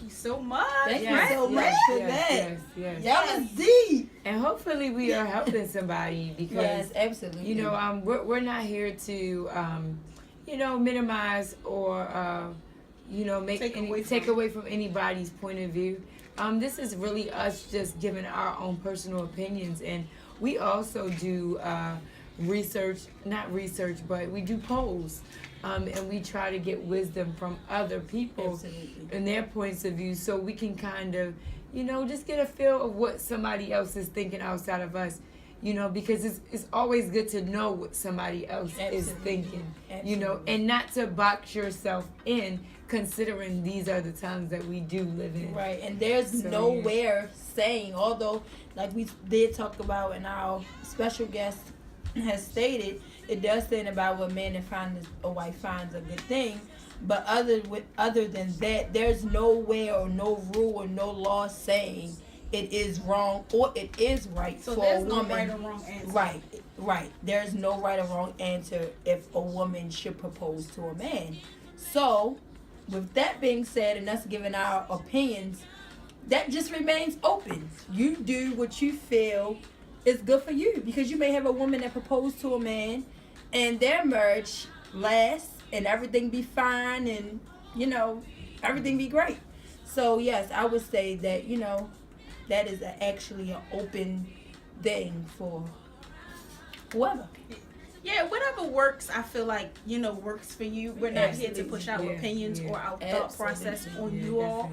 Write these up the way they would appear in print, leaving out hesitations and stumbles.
Thank you so much. Thank you so much for that. Yes. That was deep. And hopefully we are helping somebody because, Yes, absolutely. you know, we're not here to, you know, minimize or, you know, take away from anybody's point of view. This is really us just giving our own personal opinions, and we also do not research, but we do polls. And we try to get wisdom from other people and their points of view so we can kind of, you know, just get a feel of what somebody else is thinking outside of us, you know, because it's always good to know what somebody else is thinking, you know, and not to box yourself in considering these are the times that we do live in. Right, and there's nowhere saying, although, like we did talk about and our special guest has stated, it does say about what man and finds a wife finds a good thing, but other than that, there's nowhere or no rule or no law saying it is wrong or it is right so for a woman. So there's no right or wrong answer. Right. There's no right or wrong answer if a woman should propose to a man. So, with that being said, and us giving our opinions, that just remains open. You do what you feel is good for you, because you may have a woman that proposed to a man and their marriage lasts and everything be fine and, you know, everything be great. So yes, I would say that, you know, that is actually an open thing for whoever. Yeah, whatever works, I feel like, you know, works for you. We're not here to push our opinions or our thought process on you all.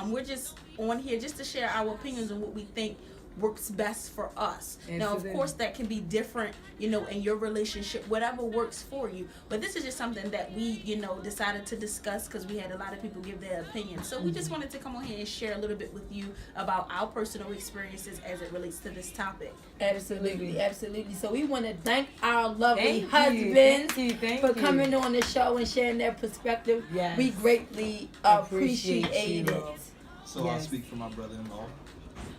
We're just on here just to share our opinions on what we think works best for us. Now, of course, that can be different, you know, in your relationship, whatever works for you. But this is just something that we, you know, decided to discuss because we had a lot of people give their opinions. So we just wanted to come on here and share a little bit with you about our personal experiences as it relates to this topic. Absolutely. So we want to thank our lovely husbands for coming on the show and sharing their perspective. Yes. We greatly appreciate it. So I'll speak for my brother-in-law.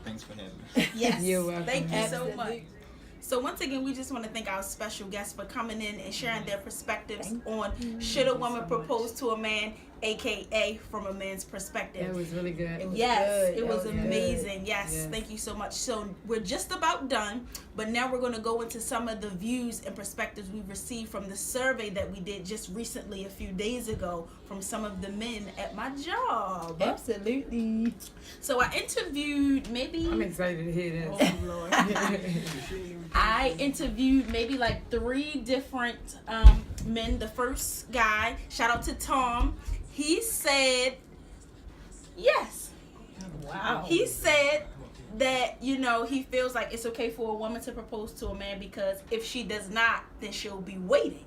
Thanks for having me. Yes. You're welcome. Thank you so much. So once again, we just want to thank our special guests for coming in and sharing their perspectives on should a woman propose to a man, aka from a man's perspective. It was really good. It was amazing. Yes, thank you so much. So we're just about done, but now we're going to go into some of the views and perspectives we've received from the survey that we did just recently, a few days ago, from some of the men at my job. Absolutely. So I interviewed I'm excited to hear this. Oh, Lord. I interviewed maybe like 3 different men. The first guy, shout out to Tom, he said yes. Wow. He said that, you know, he feels like it's okay for a woman to propose to a man because if she does not, then she'll be waiting.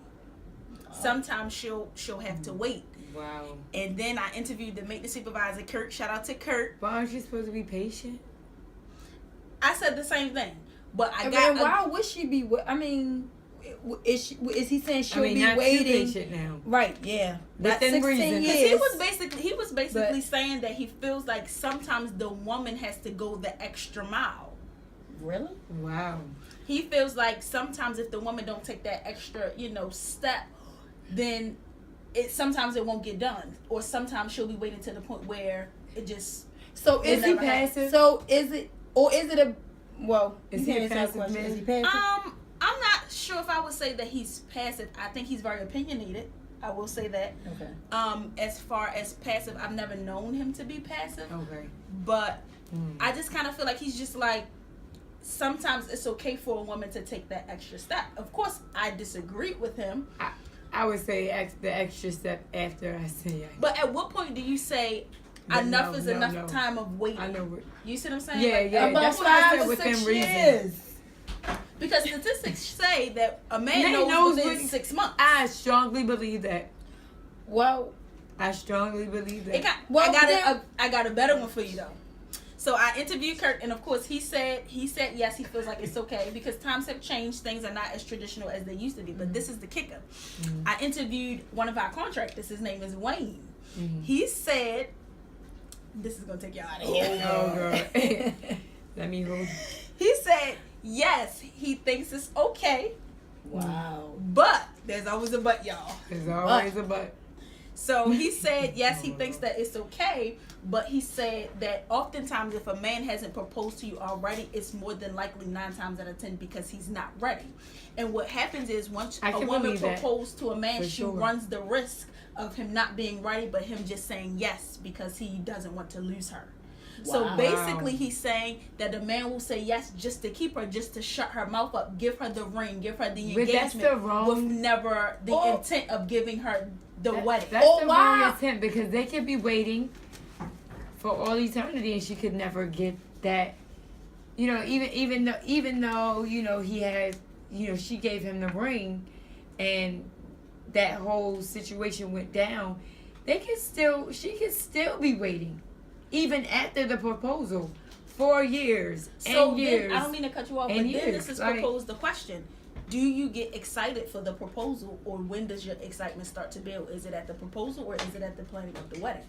Sometimes she'll have to wait. Wow. And then I interviewed the maintenance supervisor, Kurt. Shout out to Kurt. But aren't you supposed to be patient? I said the same thing. But why would she be? I mean, is he saying she'll be not waiting? Too patient now. Right? Yeah. Within reason. He was basically saying that he feels like sometimes the woman has to go the extra mile. Really? Wow. He feels like sometimes if the woman don't take that extra, you know, step, then sometimes it won't get done, or sometimes she'll be waiting to the point where it just. So is he passive? So is it, or is it a? Well, is he a passive man? Is he passive? I'm not sure if I would say that he's passive. I think he's very opinionated. I will say that. Okay. As far as passive, I've never known him to be passive. Okay. But I just kind of feel like he's just like, sometimes it's okay for a woman to take that extra step. Of course, I disagree with him. I would say the extra step after I say yes. But at what point do you say enough is enough time of waiting? I know. You see what I'm saying? Yeah, like, that's what I said within reason. Because statistics say that a man knows within 6 months. I strongly believe that. Well, I strongly believe that. I got a better one for you though. So I interviewed Kurt, and of course he said yes, he feels like it's okay because times have changed. Things are not as traditional as they used to be. But this is the kicker. I interviewed one of our contractors. His name is Wayne. He said, "This is gonna take y'all out of here." Oh, girl. Let me hold. He said yes, he thinks it's okay. Wow. But there's always a but, y'all. There's always a but. So he said, yes, he thinks that it's okay, but he said that oftentimes if a man hasn't proposed to you already, it's more than likely 9 times out of 10 because he's not ready. And what happens is once a woman proposes to a man, she runs the risk of him not being ready, but him just saying yes because he doesn't want to lose her. Wow. So basically he's saying that the man will say yes just to keep her, just to shut her mouth up, give her the ring, give her the engagement, with never the intent of giving her the wedding. That's the wrong intent, because they could be waiting for all eternity and she could never get that. You know, even though you know he had, you know, she gave him the ring, and that whole situation went down, she could still be waiting, even after the proposal, 4 years and years. Then, I don't mean to cut you off, but then this is proposed the question. Do you get excited for the proposal, or when does your excitement start to build? Is it at the proposal, or is it at the planning of the wedding?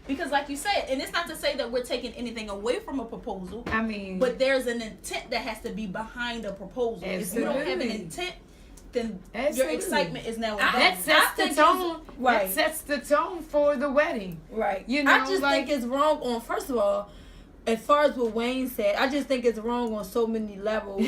Because like you said, and it's not to say that we're taking anything away from a proposal. I mean, but there's an intent that has to be behind a proposal. Absolutely. If you don't have an intent, then your excitement is now that sets the tone. Right. That sets the tone for the wedding. Right. You know, I just think it's wrong on, first of all, as far as what Wayne said, I just think it's wrong on so many levels.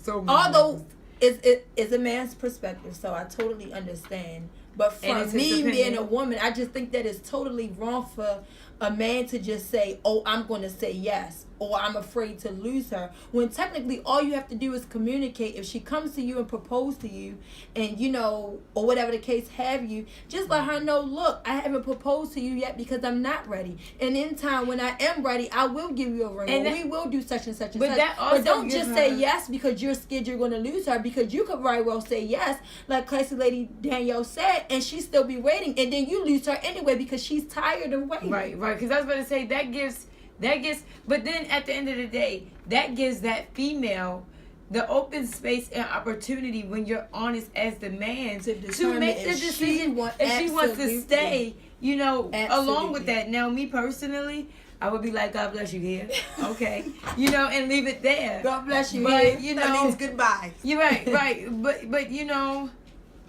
Although it's a man's perspective, so I totally understand. But for me being a woman, I just think that it's totally wrong for a man to just say, oh, I'm going to say yes, or I'm afraid to lose her, when technically all you have to do is communicate. If she comes to you and proposes to you, and you know, or whatever the case have you, just let her know, look, I haven't proposed to you yet because I'm not ready, and in time when I am ready, I will give you a ring, and we will do such and such and such. But don't just say yes because you're scared you're going to lose her, because you could very well say yes, like classy lady Danielle said, and she still be waiting, and then you lose her anyway because she's tired of waiting. Right, because I was about to say that gives, but then at the end of the day, that gives that female the open space and opportunity, when you're honest as the man, to make the decision if she wants to stay, you know, along with that. Now, me personally, I would be like, God bless you here, okay, you know, and leave it there. God bless you. But you know, that means goodbye. You're right, but you know,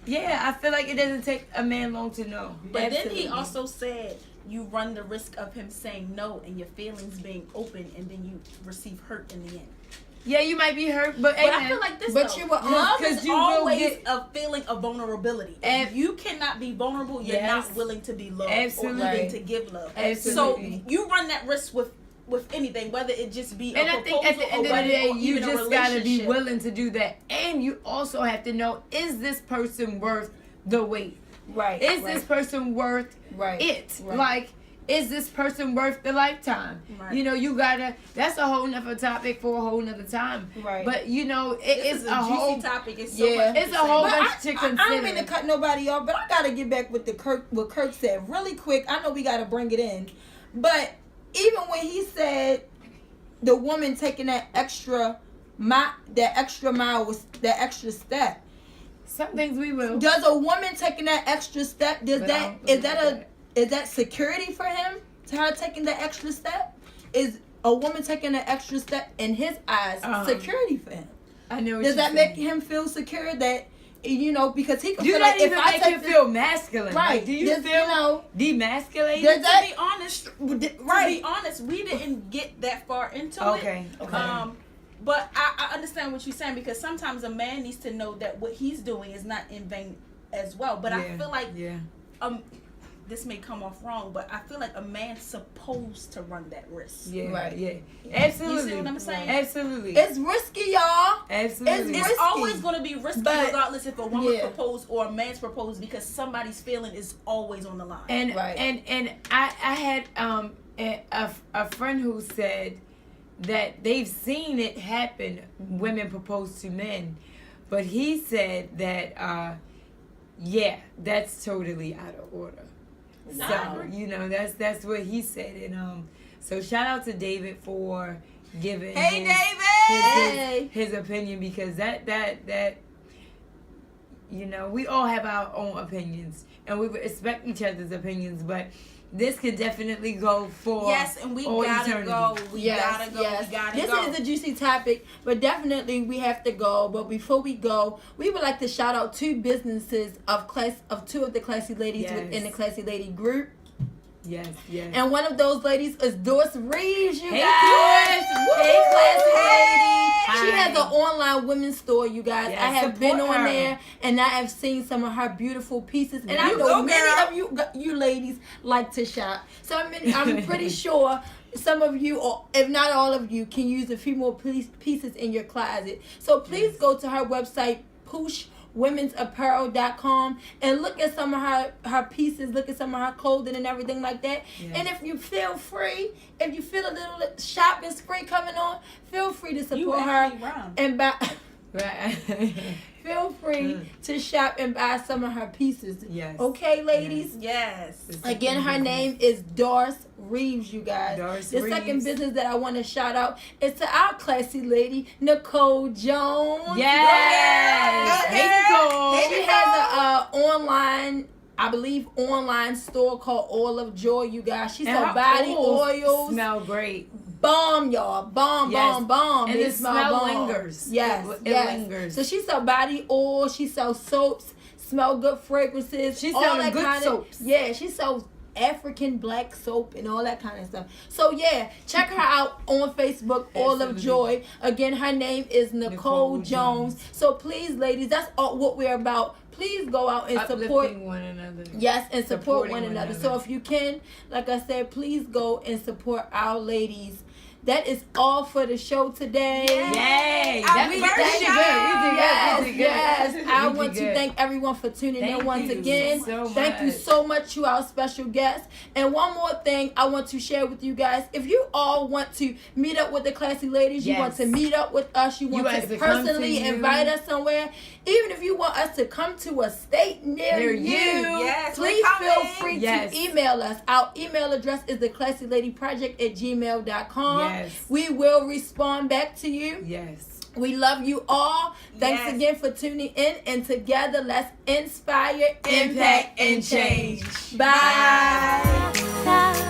yeah, I feel like it doesn't take a man long to know. But then he also said, you run the risk of him saying no and your feelings being open, and then you receive hurt in the end. Yeah, you might be hurt, but I feel like this, love is always a feeling of vulnerability. If you cannot be vulnerable, you're not willing to be loved or willing to give love. Absolutely. So you run that risk with anything, whether it just be and a proposal, I think at the end of the day, you just gotta be willing to do that, and you also have to know, is this person worth the wait? Right. Is this person worth it? Right. Like, is this person worth the lifetime? Right. You know, you gotta. That's a whole nother topic for a whole nother time. Right. But you know, it's a whole topic. It's so much. It's a whole bunch to consider. I don't mean to cut nobody off, but I gotta get back with what Kirk said really quick. I know we gotta bring it in, but even when he said the woman taking that extra mile, that extra step. Some things we will. Does a woman taking that extra step, is that security for him? To her taking the extra step? Is a woman taking the extra step in his eyes security for him? I know. Does that make him feel secure that, you know, because he can feel like if I make him feel masculine? Right. Like, do you feel demasculated? To be honest, we didn't get that far into it. Okay. But I understand what you're saying, because sometimes a man needs to know that what he's doing is not in vain as well. But I feel like this may come off wrong, but I feel like a man's supposed to run that risk. Yeah, absolutely. You see what I'm saying? Absolutely. It's risky, y'all. Absolutely. It's always going to be risky, regardless if a woman proposed or a man's proposed, because somebody's feeling is always on the line. And I had a friend who said that they've seen it happen, women propose to men, but he said that that's totally out of order. So, you know, that's what he said. And so shout out to David for giving his opinion, because that you know, we all have our own opinions and we respect each other's opinions, but this could definitely go for yes, and we gotta eternity. go. We gotta go. Yes. We gotta this go. is a juicy topic, but definitely we have to go. But before we go, we would like to shout out two businesses of two of the classy ladies within the classy lady group. Yes, yes. And one of those ladies is Doris Reeves, you Hey, guys. Doris. Hey, classy lady. Hi. She has an online women's store, you guys. Yes, I have been support on her. there, and I have seen some of her beautiful pieces. And I You know go, many girl. of you ladies like to shop. So I'm pretty sure some of you, or if not all of you, can use a few more pieces in your closet. So please go to her website, pushwomensapparel.com, and look at some of her pieces, look at some of her clothing and everything like that. Yes. And if you feel free, if you feel a little shopping spree coming on, feel free to support her and buy. Right. Feel free to shop and buy some of her pieces. Yes. Okay, ladies? Yes. Again, her name is Doris Reeves, you guys. Doris the Reeves. second business that I want to shout out is to our classy lady, Nicole Jones. Yes. Okay. Hey, Nicole. Hey, She has a online store called Oil of Joy, you guys. She And sells her body oils oils. smell great. Bomb, y'all. Bomb, Yes. bomb. And They the smell smell bomb. lingers. Yes, It yes. lingers. So she sells body oil. She sells soaps, smell good fragrances. She all selling that good kind soaps. Yeah, she sells African black soap and all that kind of stuff. So yeah, check her out on Facebook, Oil of Absolutely. Joy. Again, her name is Nicole Jones. So please, ladies, that's all what we're about. Please go out and support. Uplifting one another. Yes, and support Supporting one one another. another. So if you can, like I said, please go and support our ladies. That is all for the show today. Yay! Our We first did show. good. We did Yes, good. We did good. yes. I We did want to good. thank everyone for tuning in Thank once you again. so Thank you much. so much to our special guests. And one more thing I want to share with you guys. If you all want to meet up with the classy ladies, you want Yes. to meet up with us, you want want to us to come to personally you. invite us somewhere, even if you want us to come to a state near Near you, Yes, we're please feel coming. free Yes. to email us. Our email address is theclassyladyproject@gmail.com. Yes. We will respond back to you. Yes. We love you all. Thanks Yes. again for tuning in. And together, let's inspire, impact, and change. Bye. Bye.